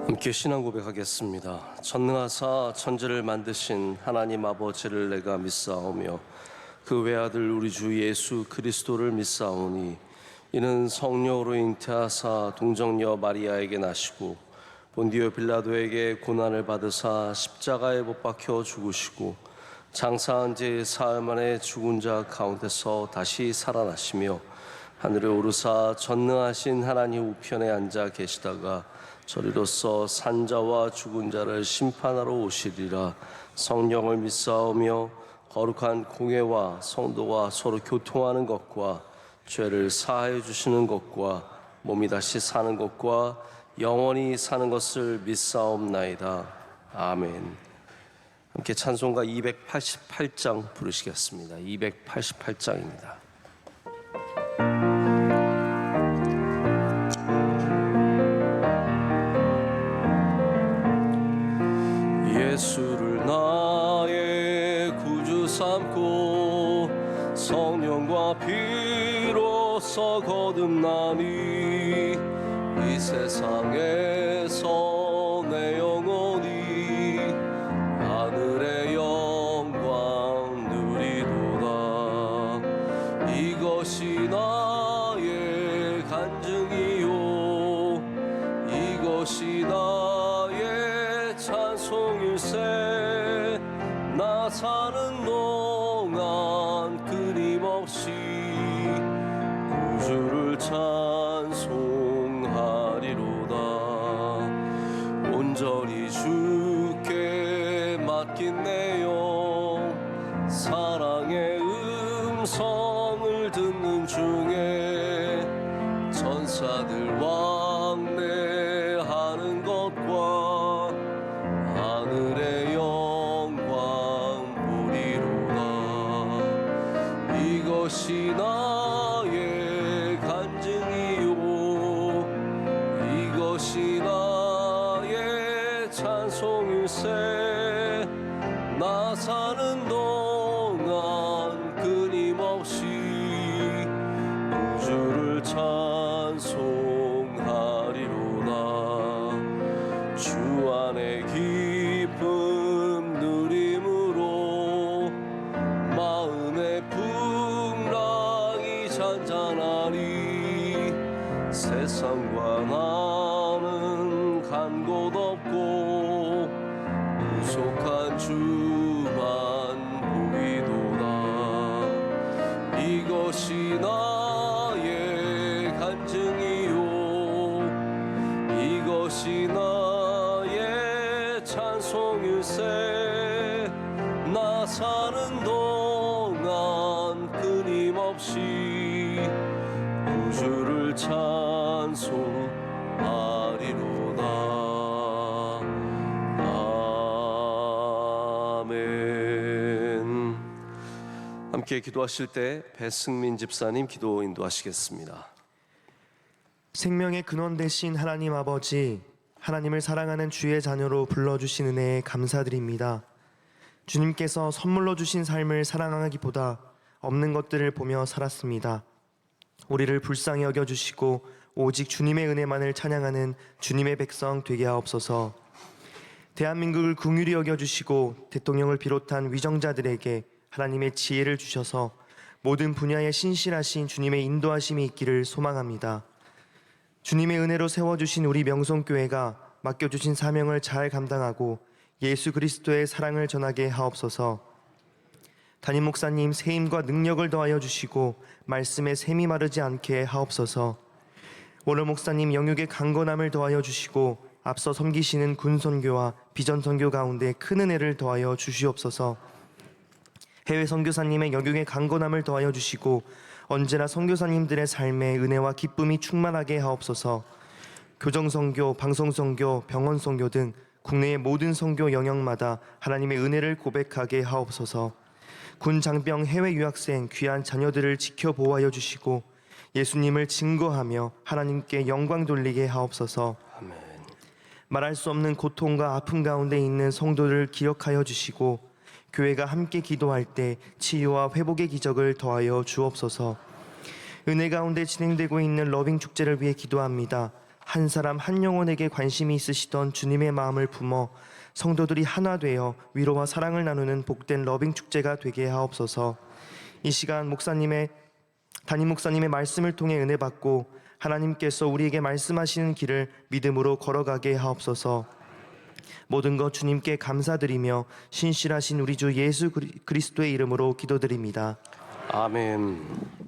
함께 신앙 고백하겠습니다. 전능하사 천지를 만드신 하나님 아버지를 내가 믿사오며 그 외아들 우리 주 예수 그리스도를 믿사오니 이는 성령으로 잉태하사 동정녀 마리아에게 나시고 본디오 빌라도에게 고난을 받으사 십자가에 못 박혀 죽으시고 장사한 지 사흘 만에 죽은 자 가운데서 다시 살아나시며 하늘에 오르사 전능하신 하나님 우편에 앉아 계시다가 저리로서 산자와 죽은 자를 심판하러 오시리라. 성령을 믿사오며 거룩한 공회와 성도와 서로 교통하는 것과 죄를 사하여 주시는 것과 몸이 다시 사는 것과 영원히 사는 것을 믿사옵나이다. 아멘. 함께 찬송가 288장 부르시겠습니다. 288장입니다. 예수를 나의 구주 삼고 성령과 피로써 거듭나니 이 세상에서 내 영혼이 하늘의 영광 누리도다. 이것이 나의 간증이요 이것이 나의 찬송일세. 나 사는 동안 끊임없이 구주를 찬송하리로다. 온전히 주께 맡긴 내 영 사랑의 음성을 듣는 중에 천사들 왕래하는 것과 하늘의 영광 보리로다. 이것이 나의 간증이요 이것이 나의 찬송일세. 나 사는 동안 끊임없이 구주를 찬송하리로다. 주 안에 기쁨 누림으로 마음의 풍랑이 잔잔하니 세상과 나는 간 곳 없고 무속한 주만 보이도다. 이것이 나의 간증이요 이것이 나의 찬송일세. 나 사는 동안 끊임없이 구주를 찬송하리로다. 아멘. 함께 기도하실 때 배승민 집사님 기도 인도하시겠습니다. 생명의 근원 되신 하나님 아버지, 하나님을 사랑하는 주의 자녀로 불러주신 은혜에 감사드립니다. 주님께서 선물로 주신 삶을 사랑하기보다 없는 것들을 보며 살았습니다. 우리를 불쌍히 여겨주시고 오직 주님의 은혜만을 찬양하는 주님의 백성 되게 하옵소서. 대한민국을 긍휼히 여겨주시고 대통령을 비롯한 위정자들에게 하나님의 지혜를 주셔서 모든 분야에 신실하신 주님의 인도하심이 있기를 소망합니다. 주님의 은혜로 세워주신 우리 명성교회가 맡겨주신 사명을 잘 감당하고 예수 그리스도의 사랑을 전하게 하옵소서. 담임 목사님 세임과 능력을 더하여 주시고 말씀에 샘이 마르지 않게 하옵소서. 원로 목사님 영육의 강건함을 더하여 주시고 앞서 섬기시는 군선교와 비전선교 가운데 큰 은혜를 더하여 주시옵소서. 해외 선교사님의 영육의 강건함을 더하여 주시고 언제나 선교사님들의 삶에 은혜와 기쁨이 충만하게 하옵소서. 교정선교, 방송선교, 병원선교 등 국내의 모든 선교 영역마다 하나님의 은혜를 고백하게 하옵소서. 군 장병 해외 유학생 귀한 자녀들을 지켜 보호하여 주시고 예수님을 증거하며 하나님께 영광 돌리게 하옵소서. 아멘. 말할 수 없는 고통과 아픔 가운데 있는 성도를 기억하여 주시고 교회가 함께 기도할 때 치유와 회복의 기적을 더하여 주옵소서. 은혜 가운데 진행되고 있는 러빙 축제를 위해 기도합니다. 한 사람 한 영혼에게 관심이 있으시던 주님의 마음을 품어 성도들이 하나 되어 위로와 사랑을 나누는 복된 러빙 축제가 되게 하옵소서. 이 시간 담임 목사님의 말씀을 통해 은혜 받고 하나님께서 우리에게 말씀하시는 길을 믿음으로 걸어가게 하옵소서. 모든 것 주님께 감사드리며 신실하신 우리 주 예수 그리스도의 이름으로 기도드립니다. 아멘.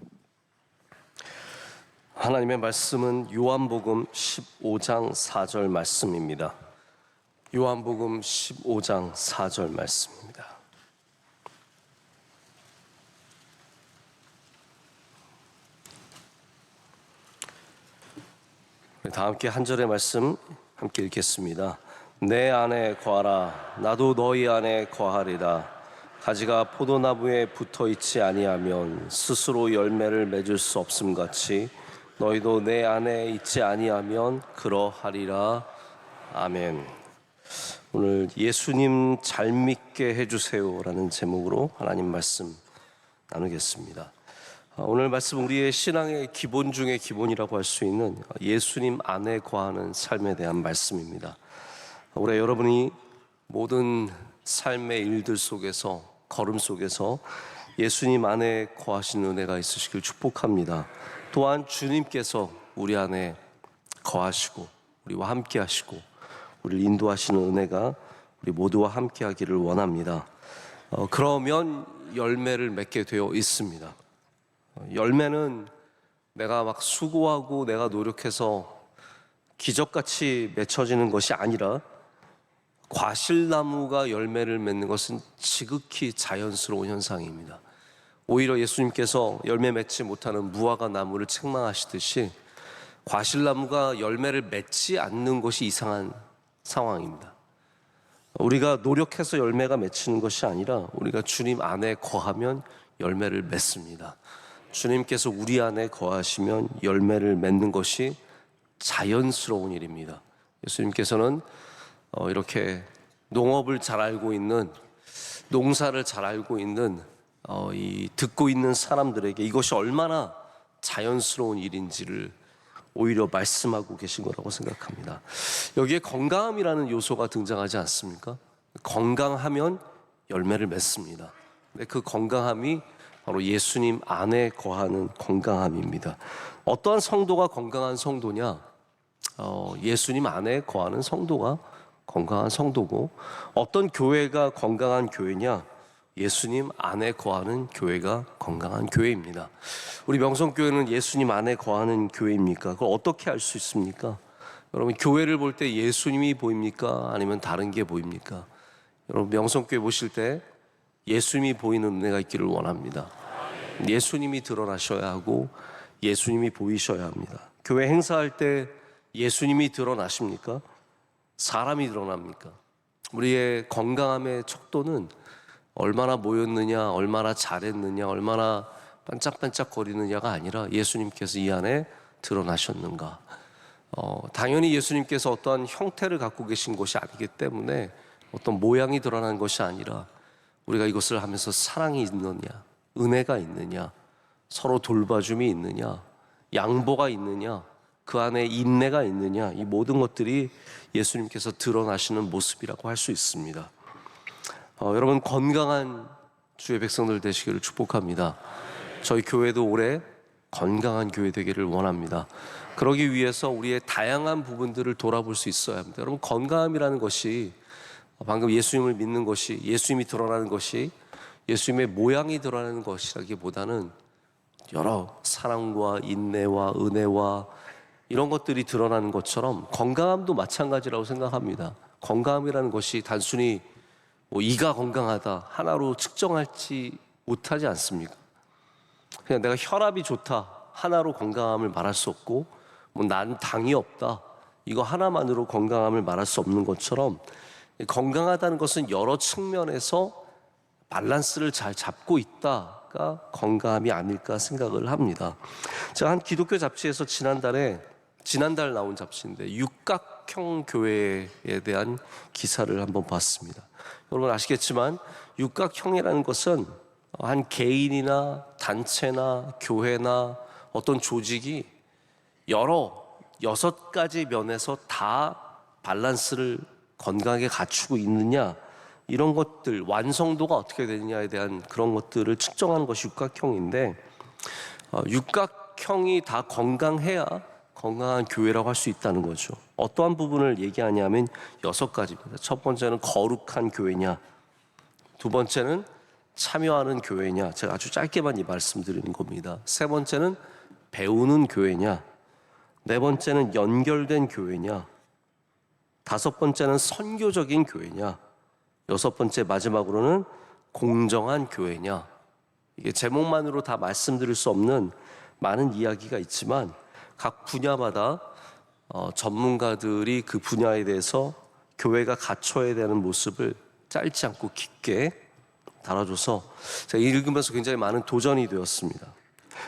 하나님의 말씀은 요한복음 15장 4절 말씀입니다. 요한복음 15장 4절 말씀입니다. 다 함께 한 절의 말씀 함께 읽겠습니다. 내 안에 거하라. 나도 너희 안에 거하리라. 가지가 포도나무에 붙어 있지 아니하면 스스로 열매를 맺을 수 없음같이 너희도 내 안에 있지 아니하면 그러하리라. 아멘. 오늘 예수님 잘 믿게 해주세요라는 제목으로 하나님 말씀 나누겠습니다. 오늘 말씀 우리의 신앙의 기본 중의 기본이라고 할 수 있는 예수님 안에 거하는 삶에 대한 말씀입니다. 올해 여러분이 모든 삶의 일들 속에서 걸음 속에서 예수님 안에 거하시는 은혜가 있으시길 축복합니다. 또한 주님께서 우리 안에 거하시고 우리와 함께 하시고 우리를 인도하시는 은혜가 우리 모두와 함께 하기를 원합니다. 그러면 열매를 맺게 되어 있습니다. 열매는 내가 막 수고하고 내가 노력해서 기적같이 맺혀지는 것이 아니라 과실나무가 열매를 맺는 것은 지극히 자연스러운 현상입니다. 오히려 예수님께서 열매 맺지 못하는 무화과 나무를 책망하시듯이 과실나무가 열매를 맺지 않는 것이 이상한 상황입니다. 우리가 노력해서 열매가 맺히는 것이 아니라 우리가 주님 안에 거하면 열매를 맺습니다. 주님께서 우리 안에 거하시면 열매를 맺는 것이 자연스러운 일입니다. 예수님께서는 이렇게 농업을 잘 알고 있는, 농사를 잘 알고 있는 이 듣고 있는 사람들에게 이것이 얼마나 자연스러운 일인지를 오히려 말씀하고 계신 거라고 생각합니다. 여기에 건강함이라는 요소가 등장하지 않습니까? 건강하면 열매를 맺습니다. 근데 그 건강함이 바로 예수님 안에 거하는 건강함입니다. 어떠한 성도가 건강한 성도냐? 예수님 안에 거하는 성도가 건강한 성도고, 어떤 교회가 건강한 교회냐? 예수님 안에 거하는 교회가 건강한 교회입니다. 우리 명성교회는 예수님 안에 거하는 교회입니까? 그걸 어떻게 알 수 있습니까? 여러분, 교회를 볼 때 예수님이 보입니까? 아니면 다른 게 보입니까? 여러분, 명성교회 보실 때 예수님이 보이는 은혜가 있기를 원합니다. 예수님이 드러나셔야 하고 예수님이 보이셔야 합니다. 교회 행사할 때 예수님이 드러나십니까? 사람이 드러납니까? 우리의 건강함의 척도는 얼마나 모였느냐, 얼마나 잘했느냐, 얼마나 반짝반짝거리느냐가 아니라 예수님께서 이 안에 드러나셨는가. 당연히 예수님께서 어떠한 형태를 갖고 계신 것이 아니기 때문에 어떤 모양이 드러난 것이 아니라 우리가 이것을 하면서 사랑이 있느냐, 은혜가 있느냐, 서로 돌봐줌이 있느냐, 양보가 있느냐, 그 안에 인내가 있느냐, 이 모든 것들이 예수님께서 드러나시는 모습이라고 할 수 있습니다. 여러분, 건강한 주의 백성들 되시기를 축복합니다. 저희 교회도 올해 건강한 교회 되기를 원합니다. 그러기 위해서 우리의 다양한 부분들을 돌아볼 수 있어야 합니다. 여러분, 건강함이라는 것이 방금 예수님을 믿는 것이, 예수님이 드러나는 것이 예수님의 모양이 드러나는 것이라기보다는 여러 사랑과 인내와 은혜와 이런 것들이 드러나는 것처럼 건강함도 마찬가지라고 생각합니다. 건강함이라는 것이 단순히 이가 건강하다 하나로 측정하지 못하지 않습니까? 그냥 내가 혈압이 좋다 하나로 건강함을 말할 수 없고, 난 당이 없다 이거 하나만으로 건강함을 말할 수 없는 것처럼, 건강하다는 것은 여러 측면에서 밸런스를 잘 잡고 있다가 건강함이 아닐까 생각을 합니다. 제가 한 기독교 잡지에서 지난달 나온 잡지인데 육각형 교회에 대한 기사를 한번 봤습니다. 여러분 아시겠지만 육각형이라는 것은 한 개인이나 단체나 교회나 어떤 조직이 여러 6가지 면에서 다 밸런스를 건강하게 갖추고 있느냐, 이런 것들, 완성도가 어떻게 되느냐에 대한 그런 것들을 측정하는 것이 육각형인데, 육각형이 다 건강해야 건강한 교회라고 할 수 있다는 거죠. 어떠한 부분을 얘기하냐면 6가지입니다. 첫 번째는 거룩한 교회냐, 두 번째는 참여하는 교회냐, 제가 아주 짧게만 이 말씀드리는 겁니다. 세 번째는 배우는 교회냐, 네 번째는 연결된 교회냐, 다섯 번째는 선교적인 교회냐, 여섯 번째 마지막으로는 공정한 교회냐. 이게 제목만으로 다 말씀드릴 수 없는 많은 이야기가 있지만 각 분야마다 전문가들이 그 분야에 대해서 교회가 갖춰야 되는 모습을 짧지 않고 깊게 다뤄줘서 제가 읽으면서 굉장히 많은 도전이 되었습니다.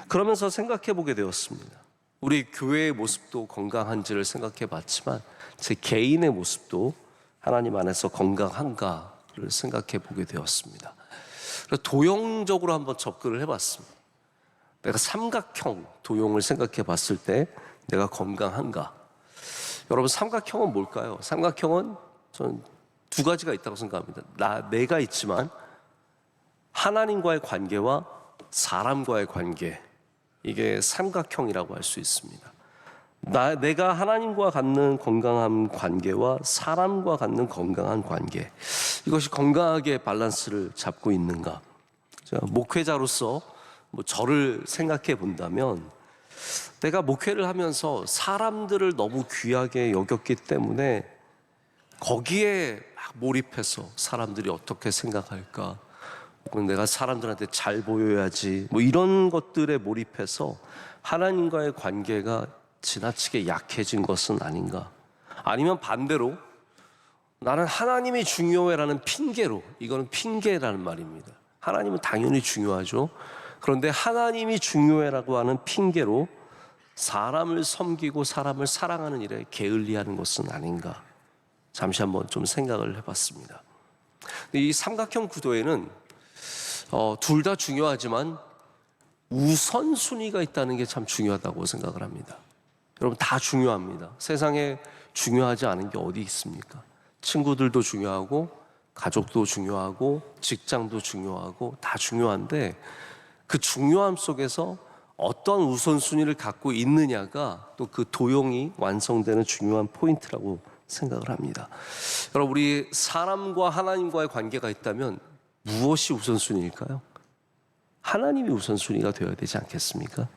그러면서 생각해 보게 되었습니다. 우리 교회의 모습도 건강한지를 생각해 봤지만 제 개인의 모습도 하나님 안에서 건강한가를 생각해 보게 되었습니다. 그래서 도형적으로 한번 접근을 해봤습니다. 내가 삼각형 도형을 생각해 봤을 때 내가 건강한가? 여러분, 삼각형은 뭘까요? 삼각형은 저는 2가지가 있다고 생각합니다. 내가 있지만 하나님과의 관계와 사람과의 관계, 이게 삼각형이라고 할 수 있습니다. 내가 하나님과 갖는 건강한 관계와 사람과 갖는 건강한 관계, 이것이 건강하게 밸런스를 잡고 있는가? 제가 목회자로서 저를 생각해 본다면 내가 목회를 하면서 사람들을 너무 귀하게 여겼기 때문에 거기에 막 몰입해서 사람들이 어떻게 생각할까, 혹은 내가 사람들한테 잘 보여야지, 이런 것들에 몰입해서 하나님과의 관계가 지나치게 약해진 것은 아닌가? 아니면 반대로 나는 하나님이 중요해라는 핑계로, 이거는 핑계라는 말입니다. 하나님은 당연히 중요하죠. 그런데 하나님이 중요해라고 하는 핑계로 사람을 섬기고 사람을 사랑하는 일에 게을리하는 것은 아닌가? 잠시 한번 좀 생각을 해봤습니다. 이 삼각형 구도에는 둘 다 중요하지만 우선순위가 있다는 게 참 중요하다고 생각을 합니다. 여러분, 다 중요합니다. 세상에 중요하지 않은 게 어디 있습니까? 친구들도 중요하고 가족도 중요하고 직장도 중요하고 다 중요한데 그 중요함 속에서 어떤 우선순위를 갖고 있느냐가 또 그 도형이 완성되는 중요한 포인트라고 생각을 합니다. 여러분, 우리 사람과 하나님과의 관계가 있다면 무엇이 우선순위일까요? 하나님이 우선순위가 되어야 되지 않겠습니까?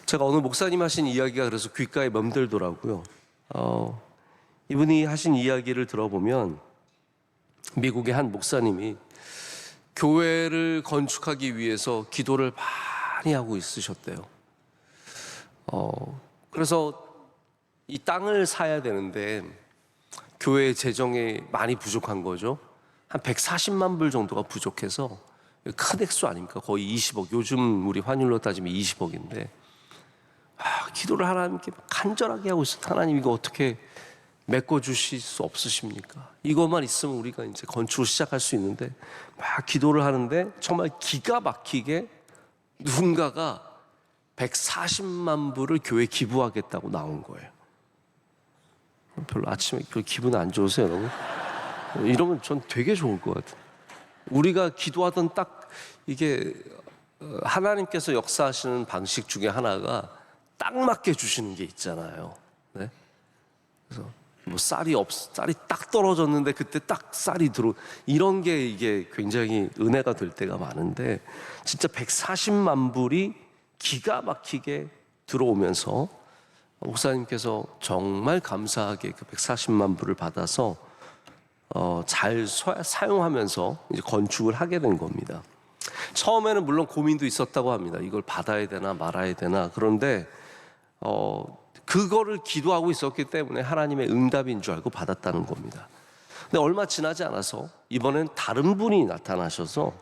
제가 어느 목사님 하신 이야기가 그래서 귓가에 맴돌더라고요. 이분이 하신 이야기를 들어보면 미국의 한 목사님이 교회를 건축하기 위해서 기도를 많이 하고 있으셨대요. 그래서 이 땅을 사야 되는데 교회 재정이 많이 부족한 거죠. 한 140만 불 정도가 부족해서, 큰 액수 아닙니까? 거의 20억. 요즘 우리 환율로 따지면 20억인데 기도를 하나님께 간절하게 하고 있어요. 하나님, 이거 어떻게 메꿔주실 수 없으십니까? 이것만 있으면 우리가 이제 건축을 시작할 수 있는데, 막 기도를 하는데 정말 기가 막히게 누군가가 140만 불을 교회에 기부하겠다고 나온 거예요. 별로 아침에 그 기분 안 좋으세요, 여러분? 이러면 전 되게 좋을 것 같아요. 우리가 기도하던 딱 이게 하나님께서 역사하시는 방식 중에 하나가 딱 맞게 주시는 게 있잖아요. 네? 그래서 쌀이 딱 떨어졌는데 그때 딱 쌀이 이런 게 이게 굉장히 은혜가 될 때가 많은데, 진짜 140만 불이 기가 막히게 들어오면서 목사님께서 정말 감사하게 그 140만 불을 받아서 잘 사용하면서 이제 건축을 하게 된 겁니다. 처음에는 물론 고민도 있었다고 합니다. 이걸 받아야 되나 말아야 되나. 그런데 그거를 기도하고 있었기 때문에 하나님의 응답인 줄 알고 받았다는 겁니다. 근데 얼마 지나지 않아서 이번엔 다른 분이 나타나셔서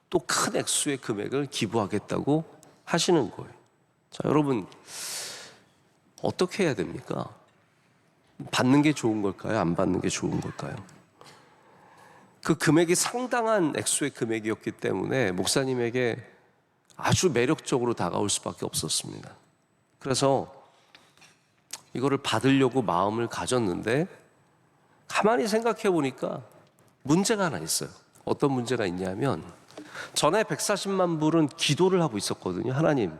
또 큰 액수의 금액을 기부하겠다고 하시는 거예요. 자, 여러분, 어떻게 해야 됩니까? 받는 게 좋은 걸까요? 안 받는 게 좋은 걸까요? 그 금액이 상당한 액수의 금액이었기 때문에 목사님에게 아주 매력적으로 다가올 수밖에 없었습니다. 그래서 이거를 받으려고 마음을 가졌는데 가만히 생각해 보니까 문제가 하나 있어요. 어떤 문제가 있냐면 전에 140만 불은 기도를 하고 있었거든요. 하나님,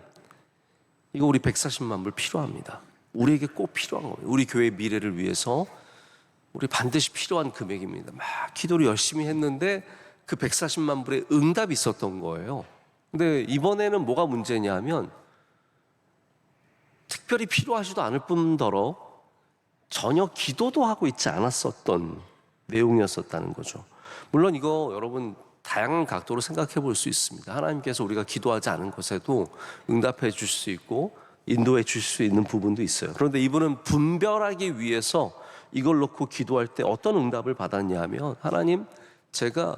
이거 우리 140만 불 필요합니다. 우리에게 꼭 필요한 거예요. 우리 교회 미래를 위해서 우리 반드시 필요한 금액입니다. 막 기도를 열심히 했는데 그 140만 불에 응답이 있었던 거예요. 근데 이번에는 뭐가 문제냐면 특별히 필요하지도 않을 뿐더러 전혀 기도도 하고 있지 않았었던 내용이었었다는 거죠. 물론 이거 여러분 다양한 각도로 생각해 볼 수 있습니다. 하나님께서 우리가 기도하지 않은 것에도 응답해 주실 수 있고 인도해 주실 수 있는 부분도 있어요. 그런데 이분은 분별하기 위해서 이걸 놓고 기도할 때 어떤 응답을 받았냐 하면, 하나님, 제가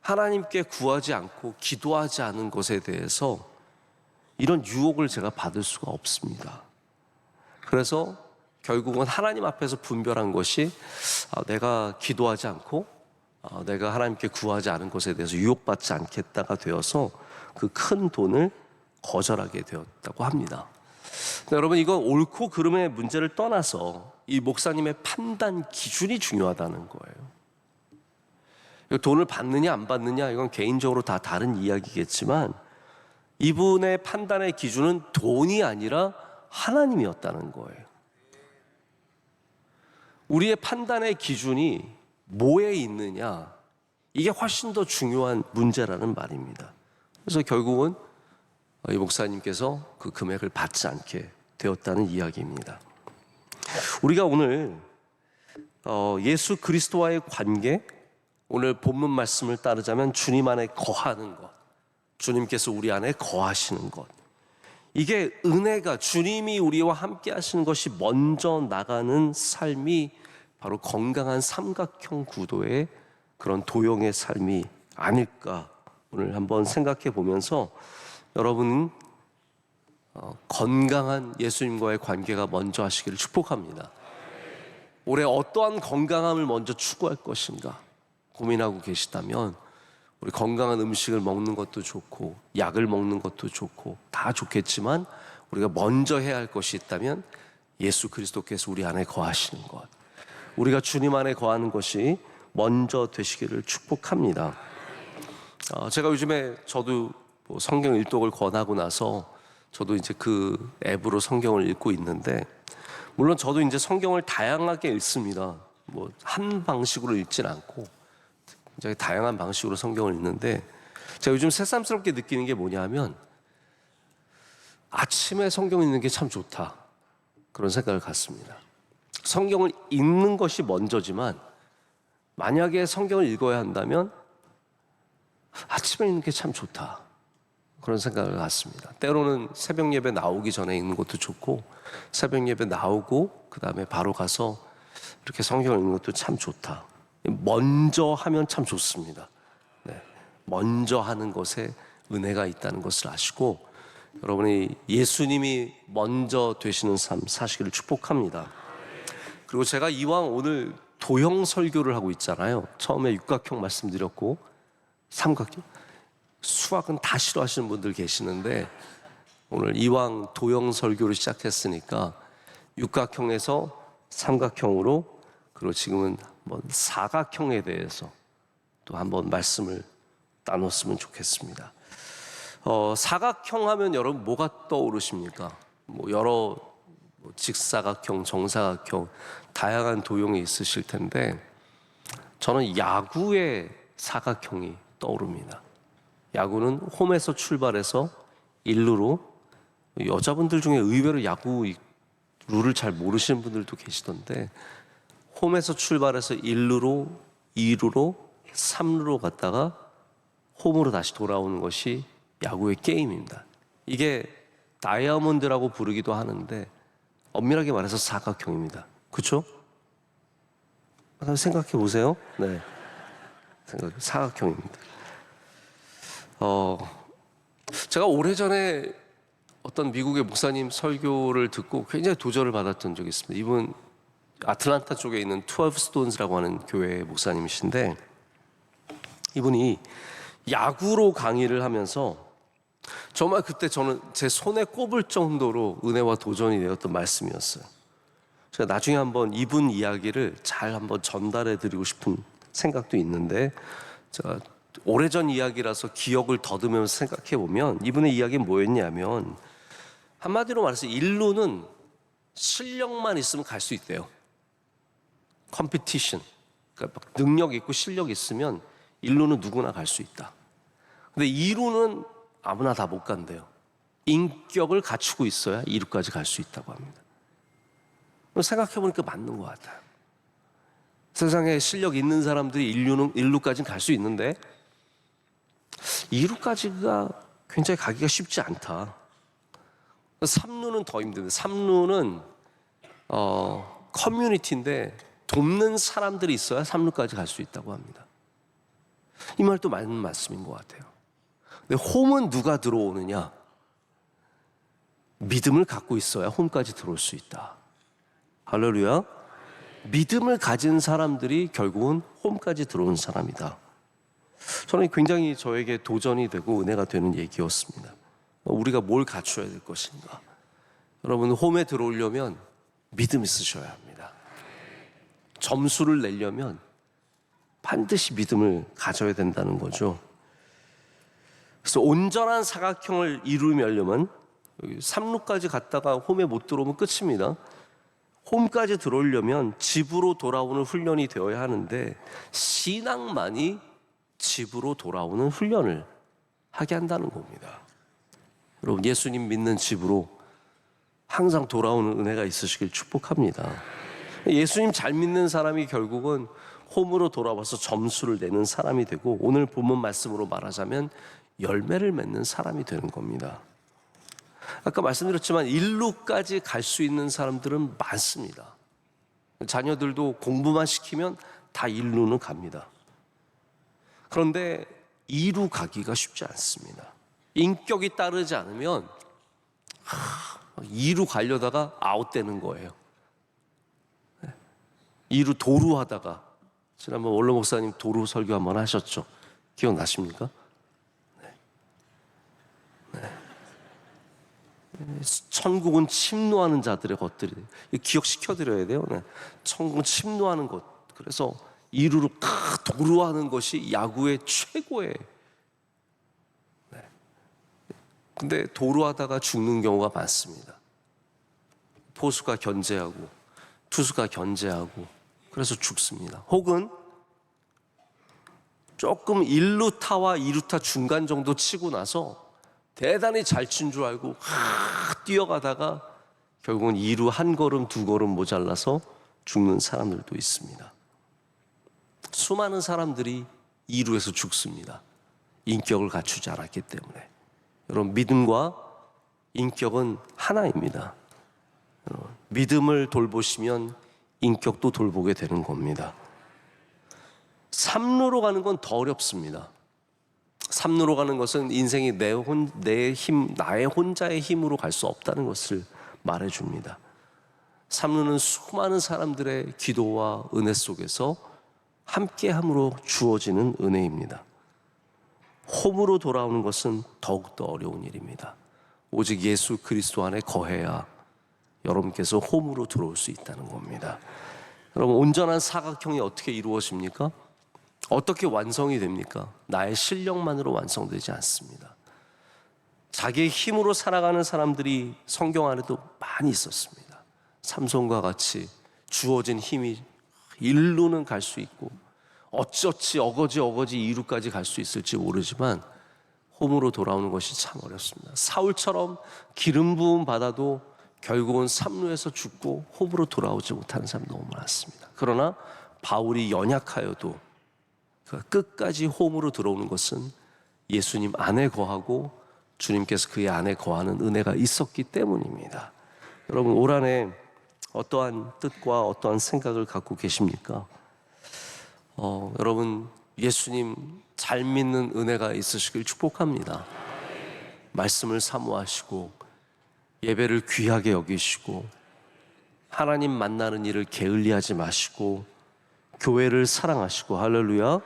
하나님께 구하지 않고 기도하지 않은 것에 대해서 이런 유혹을 제가 받을 수가 없습니다. 그래서 결국은 하나님 앞에서 분별한 것이 내가 기도하지 않고 내가 하나님께 구하지 않은 것에 대해서 유혹받지 않겠다가 되어서 그 큰 돈을 거절하게 되었다고 합니다. 여러분, 이거 옳고 그름의 문제를 떠나서 이 목사님의 판단 기준이 중요하다는 거예요. 돈을 받느냐 안 받느냐 이건 개인적으로 다 다른 이야기겠지만 이분의 판단의 기준은 돈이 아니라 하나님이었다는 거예요. 우리의 판단의 기준이 뭐에 있느냐, 이게 훨씬 더 중요한 문제라는 말입니다. 그래서 결국은 이 목사님께서 그 금액을 받지 않게 되었다는 이야기입니다. 우리가 오늘 예수 그리스도와의 관계, 오늘 본문 말씀을 따르자면 주님 안에 거하는 것, 주님께서 우리 안에 거하시는 것, 이게 은혜가 주님이 우리와 함께 하시는 것이 먼저 나가는 삶이 바로 건강한 삼각형 구도의 그런 도형의 삶이 아닐까 오늘 한번 생각해 보면서 여러분은 건강한 예수님과의 관계가 먼저 하시기를 축복합니다. 올해 어떠한 건강함을 먼저 추구할 것인가 고민하고 계시다면 우리 건강한 음식을 먹는 것도 좋고 약을 먹는 것도 좋고 다 좋겠지만 우리가 먼저 해야 할 것이 있다면 예수 그리스도께서 우리 안에 거하시는 것, 우리가 주님 안에 거하는 것이 먼저 되시기를 축복합니다. 제가 요즘에 저도 성경 일독을 권하고 나서 저도 이제 그 앱으로 성경을 읽고 있는데, 물론 저도 이제 성경을 다양하게 읽습니다. 뭐 한 방식으로 읽진 않고 굉장히 다양한 방식으로 성경을 읽는데, 제가 요즘 새삼스럽게 느끼는 게 뭐냐면 아침에 성경 읽는 게 참 좋다, 그런 생각을 갖습니다. 성경을 읽는 것이 먼저지만 만약에 성경을 읽어야 한다면 아침에 읽는 게 참 좋다, 그런 생각을 갖습니다. 때로는 새벽 예배 나오기 전에 읽는 것도 좋고 새벽 예배 나오고 그 다음에 바로 가서 이렇게 성경을 읽는 것도 참 좋다. 먼저 하면 참 좋습니다. 네. 먼저 하는 것에 은혜가 있다는 것을 아시고 여러분이 예수님이 먼저 되시는 삶 사시기를 축복합니다. 그리고 제가 이왕 오늘 도형 설교를 하고 있잖아요. 처음에 육각형 말씀드렸고 삼각형, 수학은 다 싫어하시는 분들 계시는데 오늘 이왕 도형 설교를 시작했으니까 육각형에서 삼각형으로, 그리고 지금은 한번 사각형에 대해서 또 한번 말씀을 나눴으면 좋겠습니다. 사각형 하면 여러분 뭐가 떠오르십니까? 여러 직사각형, 정사각형 다양한 도형이 있으실 텐데 저는 야구의 사각형이 떠오릅니다. 야구는 홈에서 출발해서 1루로, 여자분들 중에 의외로 야구 룰을 잘 모르시는 분들도 계시던데 홈에서 출발해서 1루로, 2루로, 3루로 갔다가 홈으로 다시 돌아오는 것이 야구의 게임입니다. 이게 다이아몬드라고 부르기도 하는데 엄밀하게 말해서 사각형입니다. 그렇죠? 한번 생각해 보세요. 네, 사각형입니다. 제가 오래전에 어떤 미국의 목사님 설교를 듣고 굉장히 도전을 받았던 적이 있습니다. 이분 아틀란타 쪽에 있는 12스톤즈라고 하는 교회 목사님이신데 이분이 야구로 강의를 하면서 정말 그때 저는 제 손에 꼽을 정도로 은혜와 도전이 되었던 말씀이었어요. 제가 나중에 한번 이분 이야기를 잘 한번 전달해 드리고 싶은 생각도 있는데, 제가 오래전 이야기라서 기억을 더듬으면서 생각해 보면 이분의 이야기는 뭐였냐면, 한마디로 말해서 인류는 실력만 있으면 갈 수 있대요. 컴피티션, 그러니까 능력 있고 실력 있으면 인류는 누구나 갈 수 있다. 근데 이루는 아무나 다 못 간대요. 인격을 갖추고 있어야 이루까지 갈 수 있다고 합니다. 생각해 보니까 맞는 것 같아요. 세상에 실력 있는 사람들이 인류까지는 갈 수 있는데 이루까지가 굉장히 가기가 쉽지 않다. 삼루는 더 힘든데, 삼루는 커뮤니티인데 돕는 사람들이 있어야 삼루까지 갈 수 있다고 합니다. 이 말도 맞는 말씀인 것 같아요. 근데 홈은 누가 들어오느냐? 믿음을 갖고 있어야 홈까지 들어올 수 있다. 할렐루야. 믿음을 가진 사람들이 결국은 홈까지 들어오는 사람이다. 저는 굉장히 저에게 도전이 되고 은혜가 되는 얘기였습니다. 우리가 뭘 갖춰야 될 것인가? 여러분, 홈에 들어오려면 믿음 있으셔야 합니다. 점수를 내려면 반드시 믿음을 가져야 된다는 거죠. 그래서 온전한 사각형을 이루려면 3루까지 갔다가 홈에 못 들어오면 끝입니다. 홈까지 들어오려면 집으로 돌아오는 훈련이 되어야 하는데, 신앙만이 집으로 돌아오는 훈련을 하게 한다는 겁니다. 여러분, 예수님 믿는 집으로 항상 돌아오는 은혜가 있으시길 축복합니다. 예수님 잘 믿는 사람이 결국은 홈으로 돌아와서 점수를 내는 사람이 되고, 오늘 본문 말씀으로 말하자면 열매를 맺는 사람이 되는 겁니다. 아까 말씀드렸지만 일루까지 갈 수 있는 사람들은 많습니다. 자녀들도 공부만 시키면 다 일루는 갑니다. 그런데 2루 가기가 쉽지 않습니다. 인격이 따르지 않으면 2루 가려다가 아웃되는 거예요. 2루 도루하다가, 지난번 원로 목사님 도루 설교 한번 하셨죠? 기억나십니까? 천국은 침노하는 자들의 것들이, 기억시켜드려야 돼요. 천국은 침노하는 것. 그래서 2루로 도루하는 것이 야구의 최고의. 근데 도루하다가 죽는 경우가 많습니다. 포수가 견제하고 투수가 견제하고 그래서 죽습니다. 혹은 조금 1루타와 2루타 중간 정도 치고 나서 대단히 잘 친 줄 알고 뛰어가다가 결국은 2루 한 걸음 두 걸음 모자라서 죽는 사람들도 있습니다. 수많은 사람들이 2루에서 죽습니다. 인격을 갖추지 않았기 때문에. 여러분, 믿음과 인격은 하나입니다. 믿음을 돌보시면 인격도 돌보게 되는 겁니다. 3루로 가는 건 더 어렵습니다. 3루로 가는 것은 인생이 나의 혼자의 힘으로 갈 수 없다는 것을 말해줍니다. 3루는 수많은 사람들의 기도와 은혜 속에서 함께함으로 주어지는 은혜입니다. 홈으로 돌아오는 것은 더욱더 어려운 일입니다. 오직 예수 그리스도 안에 거해야 여러분께서 홈으로 들어올 수 있다는 겁니다. 여러분, 온전한 사각형이 어떻게 이루어집니까? 어떻게 완성이 됩니까? 나의 실력만으로 완성되지 않습니다. 자기의 힘으로 살아가는 사람들이 성경 안에도 많이 있었습니다. 삼손과 같이 주어진 힘이 1루는 갈 수 있고 어쩌지 어거지 2루까지 갈 수 있을지 모르지만 홈으로 돌아오는 것이 참 어렵습니다. 사울처럼 기름 부음 받아도 결국은 3루에서 죽고 홈으로 돌아오지 못하는 사람이 너무 많습니다. 그러나 바울이 연약하여도 끝까지 홈으로 들어오는 것은 예수님 안에 거하고 주님께서 그의 안에 거하는 은혜가 있었기 때문입니다. 여러분, 올 한해 어떠한 뜻과 어떠한 생각을 갖고 계십니까? 여러분, 예수님 잘 믿는 은혜가 있으시길 축복합니다. 말씀을 사모하시고 예배를 귀하게 여기시고 하나님 만나는 일을 게을리하지 마시고 교회를 사랑하시고, 할렐루야,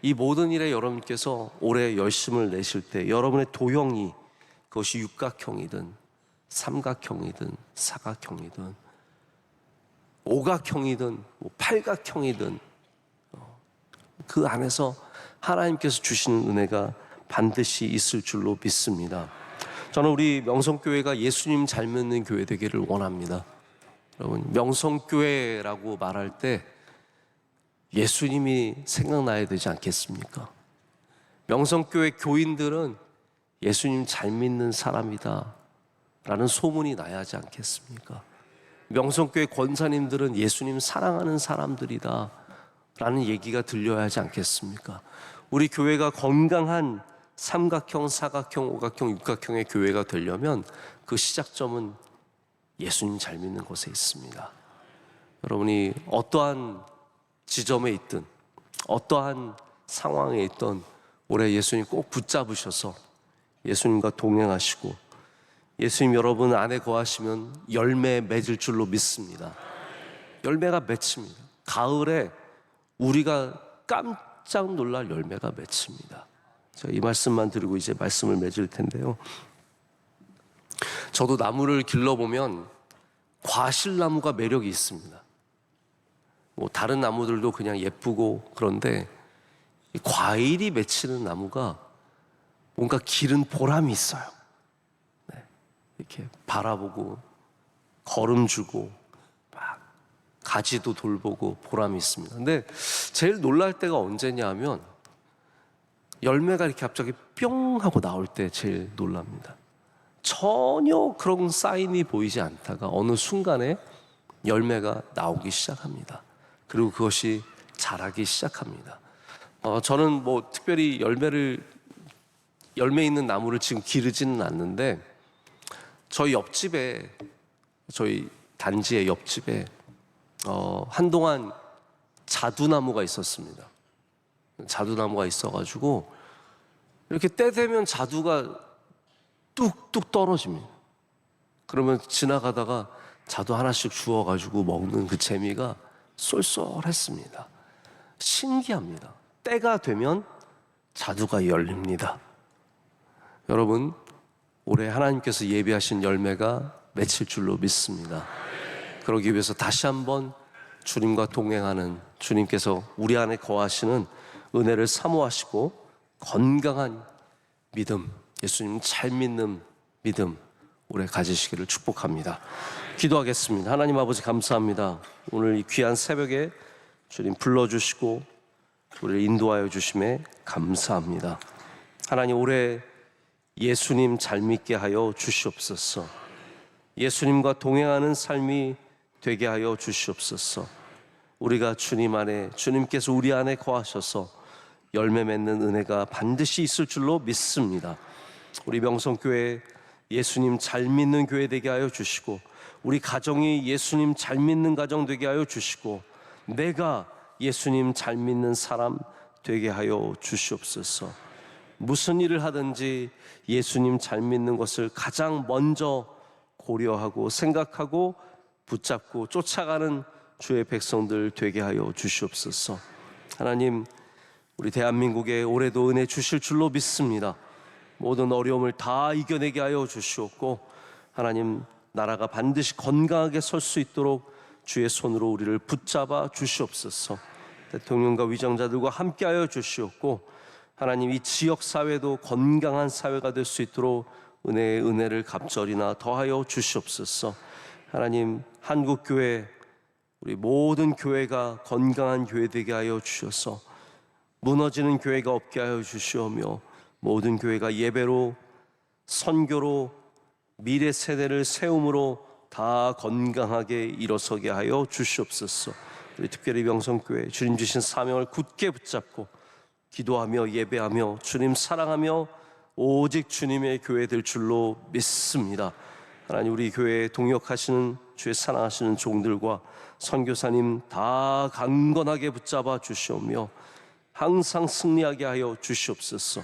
이 모든 일에 여러분께서 올해 열심을 내실 때 여러분의 도형이 그것이 육각형이든 삼각형이든 사각형이든 오각형이든 팔각형이든 그 안에서 하나님께서 주시는 은혜가 반드시 있을 줄로 믿습니다. 저는 우리 명성교회가 예수님 잘 믿는 교회 되기를 원합니다. 여러분, 명성교회라고 말할 때 예수님이 생각나야 되지 않겠습니까? 명성교회 교인들은 예수님 잘 믿는 사람이다 라는 소문이 나야 하지 않겠습니까? 명성교회 권사님들은 예수님 사랑하는 사람들이다 라는 얘기가 들려야 하지 않겠습니까? 우리 교회가 건강한 삼각형, 사각형, 오각형, 육각형의 교회가 되려면 그 시작점은 예수님 잘 믿는 곳에 있습니다. 여러분이 어떠한 지점에 있든 어떠한 상황에 있든 올해 예수님 꼭 붙잡으셔서 예수님과 동행하시고 예수님 여러분 안에 거하시면 열매 맺을 줄로 믿습니다. 열매가 맺힙니다. 가을에 우리가 깜짝 놀랄 열매가 맺힙니다. 제가 이 말씀만 드리고 이제 말씀을 맺을 텐데요. 저도 나무를 길러보면 과실나무가 매력이 있습니다. 다른 나무들도 그냥 예쁘고 그런데 과일이 맺히는 나무가 뭔가 기른 보람이 있어요. 네. 이렇게 바라보고 걸음 주고 막 가지도 돌보고 보람이 있습니다. 근데 제일 놀랄 때가 언제냐 하면 열매가 이렇게 갑자기 뿅 하고 나올 때 제일 놀랍니다. 전혀 그런 사인이 보이지 않다가 어느 순간에 열매가 나오기 시작합니다. 그리고 그것이 자라기 시작합니다. 저는 특별히 열매 있는 나무를 지금 기르지는 않는데 저희 옆집에, 저희 단지의 옆집에 한동안 자두나무가 있었습니다. 자두나무가 있어가지고 이렇게 때 되면 자두가 뚝뚝 떨어집니다. 그러면 지나가다가 자두 하나씩 주워가지고 먹는 그 재미가 쏠쏠했습니다. 신기합니다. 때가 되면 자두가 열립니다. 여러분, 올해 하나님께서 예비하신 열매가 맺힐 줄로 믿습니다. 그러기 위해서 다시 한번 주님과 동행하는, 주님께서 우리 안에 거하시는 은혜를 사모하시고 건강한 믿음, 예수님 잘 믿는 믿음 올해 가지시기를 축복합니다. 기도하겠습니다. 하나님 아버지 감사합니다. 오늘 이 귀한 새벽에 주님 불러주시고 우리를 인도하여 주심에 감사합니다. 하나님, 올해 예수님 잘 믿게 하여 주시옵소서. 예수님과 동행하는 삶이 되게 하여 주시옵소서. 우리가 주님 안에, 주님께서 우리 안에 거하셔서 열매 맺는 은혜가 반드시 있을 줄로 믿습니다. 우리 명성교회 예수님 잘 믿는 교회 되게 하여 주시고, 우리 가정이 예수님 잘 믿는 가정 되게 하여 주시고, 내가 예수님 잘 믿는 사람 되게 하여 주시옵소서. 무슨 일을 하든지 예수님 잘 믿는 것을 가장 먼저 고려하고 생각하고 붙잡고 쫓아가는 주의 백성들 되게 하여 주시옵소서. 하나님, 우리 대한민국에 올해도 은혜 주실 줄로 믿습니다. 모든 어려움을 다 이겨내게 하여 주시옵고, 하나님, 나라가 반드시 건강하게 설 수 있도록 주의 손으로 우리를 붙잡아 주시옵소서. 대통령과 위정자들과 함께하여 주시옵고, 하나님, 이 지역사회도 건강한 사회가 될 수 있도록 은혜의 은혜를 갑절이나 더하여 주시옵소서. 하나님, 한국교회, 우리 모든 교회가 건강한 교회 되게 하여 주셔서 무너지는 교회가 없게 하여 주시오며, 모든 교회가 예배로, 선교로, 미래 세대를 세움으로 다 건강하게 일어서게 하여 주시옵소서. 우리 특별히 명성교회 주님 주신 사명을 굳게 붙잡고 기도하며 예배하며 주님 사랑하며 오직 주님의 교회 될 줄로 믿습니다. 하나님, 우리 교회에 동역하시는 주의 사랑하시는 종들과 선교사님 다 강건하게 붙잡아 주시오며 항상 승리하게 하여 주시옵소서.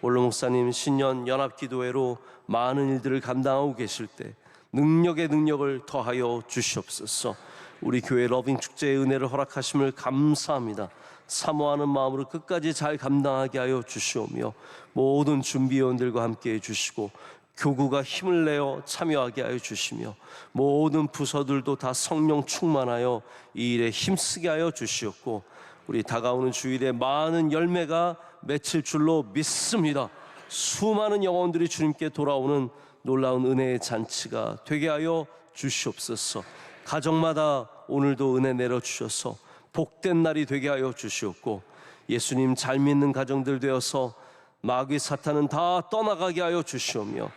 원로 목사님 신년 연합기도회로 많은 일들을 감당하고 계실 때 능력의 능력을 더하여 주시옵소서. 우리 교회 러빙 축제의 은혜를 허락하심을 감사합니다. 사모하는 마음으로 끝까지 잘 감당하게 하여 주시오며 모든 준비위원들과 함께해 주시고 교구가 힘을 내어 참여하게 하여 주시며 모든 부서들도 다 성령 충만하여 이 일에 힘쓰게 하여 주시옵고 우리 다가오는 주일에 많은 열매가 맺힐 줄로 믿습니다. 수많은 영혼들이 주님께 돌아오는 놀라운 은혜의 잔치가 되게 하여 주시옵소서. 가정마다 오늘도 은혜 내려주셔서 복된 날이 되게 하여 주시옵고 예수님 잘 믿는 가정들 되어서 마귀 사탄은 다 떠나가게 하여 주시오며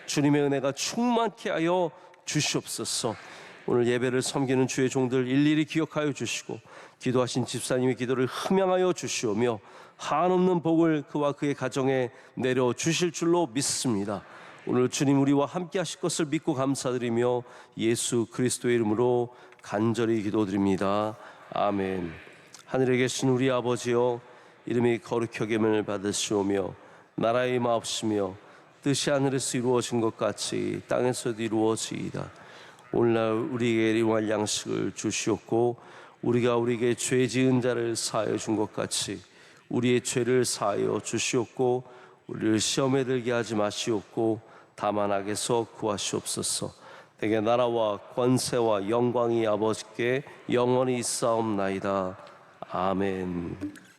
주님의 은혜가 충만케 하여 주시옵소서. 오늘 예배를 섬기는 주의 종들 일일이 기억하여 주시고 기도하신 집사님의 기도를 흠양하여 주시오며 한없는 복을 그와 그의 가정에 내려 주실 줄로 믿습니다. 오늘 주님 우리와 함께 하실 것을 믿고 감사드리며 예수 그리스도의 이름으로 간절히 기도드립니다. 아멘. 하늘에 계신 우리 아버지여, 이름이 거룩히 여김을 받으시오며 나라의 마옵시며 뜻이 하늘에서 이루어진 것 같이 땅에서도 이루어지이다. 오늘날 우리에게 일용할 양식을 주시옵고 우리가 우리에게 죄 지은 자를 사하여 준 것 같이 우리의 죄를 사하여 주시옵고 우리를 시험에 들게 하지 마시옵고 다만 악에서 구하시옵소서. 내게 나라와 권세와 영광이 아버지께 영원히 있사옵나이다. 아멘.